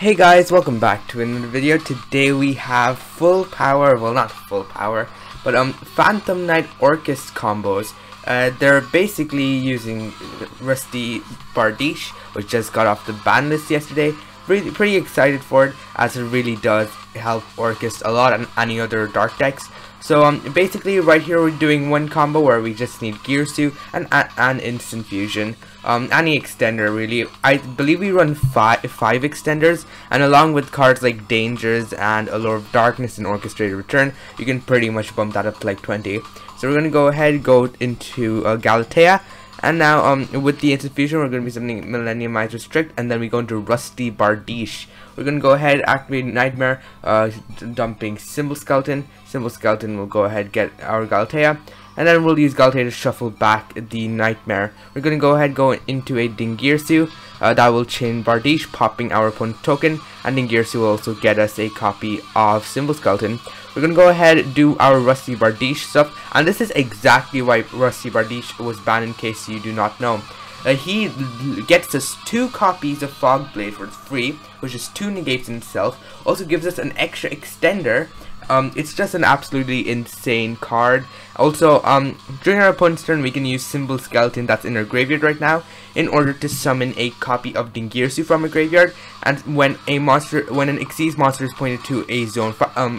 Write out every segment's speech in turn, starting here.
Hey guys, welcome back to another video. Today we have full power, well not full power, but Phantom Knight Orcust combos. They're basically using Rusty Bardiche, which just got off the ban list yesterday. Really pretty excited for it, as it really does help Orcust a lot and any other dark decks. So basically right here we're doing one combo where we just need Gearsu and Instant Fusion. Any extender really. I believe we run five extenders, and along with cards like Dangers and Allure of Darkness and Orchestrated Return, you can pretty much bump that up to like 20. So we're gonna go into Galatea. And now, with the Instant Fusion, we're going to be summoning Millenniumized Restrict, and then we go into Rusty Bardiche. We're going to go ahead, activate Nightmare, dumping Symbol Skeleton. Symbol Skeleton will go ahead, get our Galatea, and then we'll use Galatea to shuffle back the Nightmare. We're going to go into a Dingirsu. That will chain Bardiche, popping our opponent's token, and Dingirsu will also get us a copy of Symbol Skeleton. We're going to go ahead and do our Rusty Bardiche stuff, and this is exactly why Rusty Bardiche was banned, in case you do not know. He gets us 2 copies of Fog Blade for free, which is 2 negates in itself. Also gives us an extra extender. It's just an absolutely insane card. Also, during our opponent's turn, we can use Symbol Skeleton that's in our graveyard right now in order to summon a copy of Dingirsu from a graveyard. And when an Xyz monster is pointed to a zone,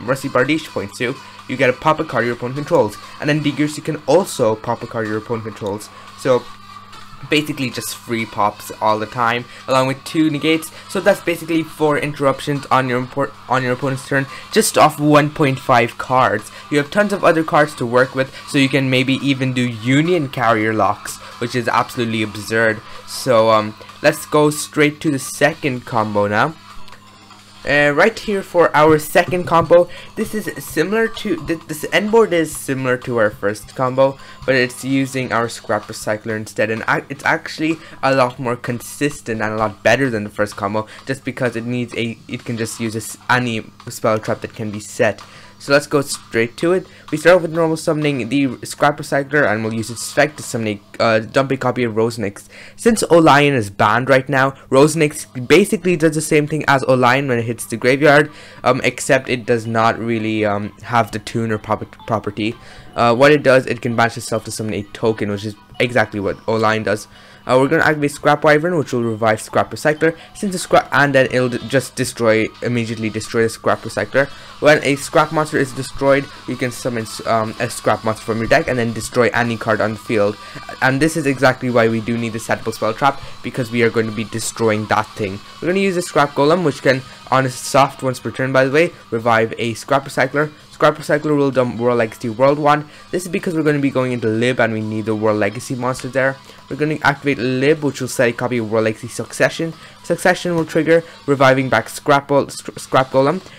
Rusty Bardiche points to, you get to pop a card your opponent controls, and then Dingirsu can also pop a card your opponent controls. So basically just free pops all the time, along with 2 negates. So that's basically 4 interruptions on your opponent's turn, just off 1.5 cards. You have tons of other cards to work with, so you can maybe even do Union Carrier locks, which is absolutely absurd. So let's go straight to the second combo now. Right here for our second combo, this is similar to this end board is similar to our first combo, but it's using our Scrap Recycler instead, and it's actually a lot more consistent and a lot better than the first combo, just because it can just use any spell trap that can be set. So let's go straight to it. We start with normal summoning the Scrap Recycler, and we'll use its effect to summon a dump a copy of Rosenix. Since Olion is banned right now, Rosenix basically does the same thing as Olion when it hits the graveyard, except it does not really have the tuner property. What it does, it can banish itself to summon a token, which is exactly what Olion does. We're going to activate Scrap Wyvern, which will revive Scrap Recycler, and then it'll just immediately destroy the Scrap Recycler. When a Scrap monster is destroyed, you can summon a Scrap monster from your deck and then destroy any card on the field. And this is exactly why we do need the settable spell trap, because we are going to be destroying that thing. We're going to use a Scrap Golem, which can, on a soft once per turn by the way, revive a Scrap Recycler. Scrap Recycler will dump World Legacy World 1. This is because we're going to be going into Lib, and we need the World Legacy monster there. We're going to activate Lib, which will set a copy of World Legacy Succession. Succession will trigger, reviving back Scrap Golem.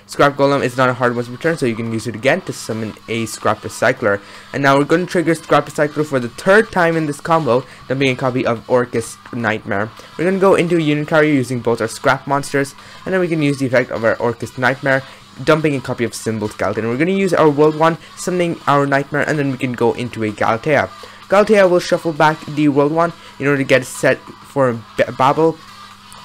Scrap Golem is not a hard once per turn, so you can use it again to summon a Scrap Recycler. And now we're going to trigger Scrap Recycler for the 3rd time in this combo, dumping a copy of Orcust Nightmare. We're going to go into a Union Carrier using both our Scrap monsters, and then we can use the effect of our Orcust Nightmare, dumping a copy of Symbol Skeleton. We're going to use our World 1, summoning our Nightmare, and then we can go into a Galatea. Galatea will shuffle back the World 1 in order to get set for Babel.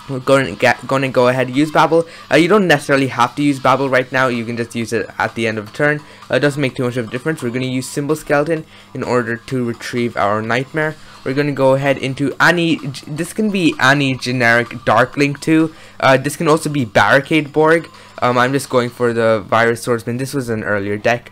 We're going to go ahead and use Babel. You don't necessarily have to use Babel right now. You can just use it at the end of the turn. It doesn't make too much of a difference. We're going to use Symbol Skeleton in order to retrieve our Nightmare. We're going to go ahead into this can be any generic Dark Link too. This can also be Barricade Borg. I'm just going for the Virus Swordsman. This was an earlier deck.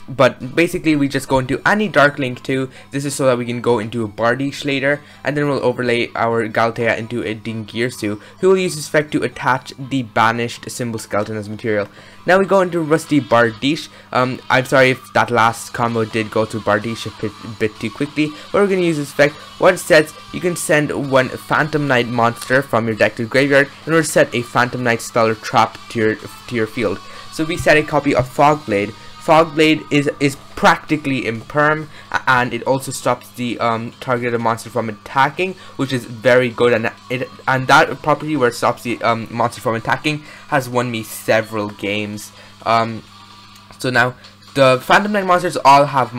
But basically we just go into any Dark Link 2. This is so that we can go into a Bardiche later, and then we'll overlay our Galatea into a Dingirsu, who will use this effect to attach the banished Symbol Skeleton as material. Now we go into Rusty Bardiche. I'm sorry if that last combo did go to Bardiche a bit too quickly, but we're going to use this effect. What it says, you can send 1 Phantom Knight monster from your deck to the graveyard in order to set a Phantom Knight spell or trap to your field. So we set a copy of Fog Blade. Fog Blade is practically imperm, and it also stops the targeted monster from attacking, which is very good. And that property where it stops the monster from attacking has won me several games. So now the Phantom Knight monsters all have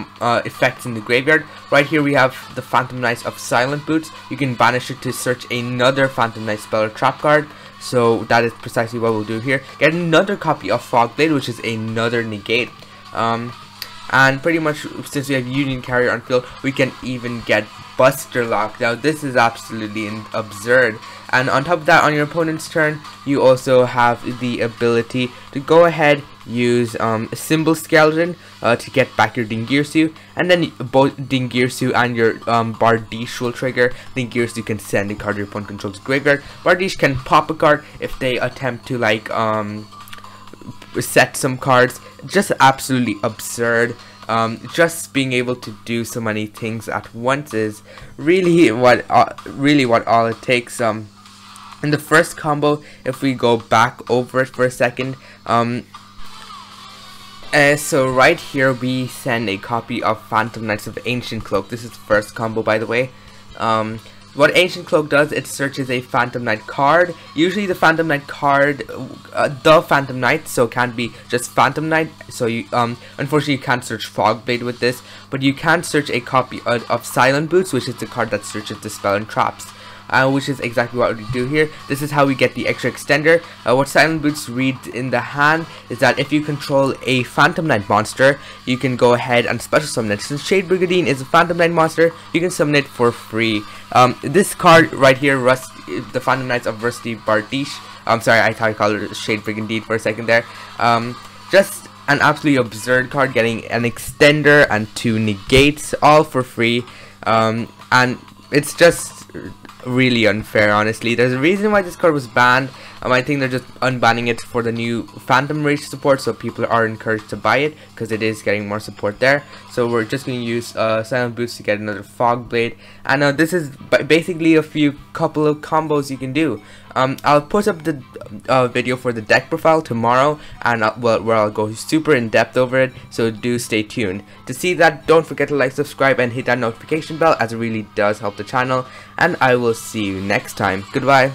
effects in the graveyard. Right here we have the Phantom Knights of Silent Boots. You can banish it to search another Phantom Knight spell or trap card. so that is precisely what we'll do here. Get another copy of Fog Blade, which is another negate. And pretty much, since we have Union Carrier on field, we can even get Buster Lock. Now this is absolutely absurd. And on top of that, on your opponent's turn, you also have the ability to go ahead, use Symbol Skeleton to get back your Dingirsu, and then both Dingirsu and your Bardiche will trigger. Dingirsu can send a card your opponent controls graveyard. Bardiche can pop a card if they attempt to like set some cards. Just absolutely absurd. Just being able to do so many things at once is really what all it takes. In the first combo, if we go back over it for a second, so right here we send a copy of Phantom Knights of Ancient Cloak. This is the first combo, by the way. What Ancient Cloak does, it searches a Phantom Knight card. Usually the Phantom Knight card, the Phantom Knight, so it can't be just Phantom Knight. So you, unfortunately you can't search Fog Blade with this, but you can search a copy of Silent Boots, which is the card that searches the spell and traps. Which is exactly what we do here. This is how we get the extra extender. What Silent Boots reads in the hand is that if you control a Phantom Knight monster, you can go ahead and special summon it. Since Shade Brigandine is a Phantom Knight monster, you can summon it for free. This card right here, the Phantom Knights of Rusty Bardiche. I'm sorry, I thought I called it Shade Brigandine for a second there. Just an absolutely absurd card, getting an extender and 2 negates, all for free. And it's just really unfair, honestly. There's a reason why this card was banned. I think they're just unbanning it for the new Phantom Rage support, so people are encouraged to buy it because it is getting more support there. So we're just going to use Silent Boots to get another Fog Blade, and this is basically a couple of combos you can do. I'll put up the video for the deck profile tomorrow, and where I'll go super in depth over it, so do stay tuned. To see that, don't forget to like, subscribe, and hit that notification bell, as it really does help the channel, and I will see you next time. Goodbye.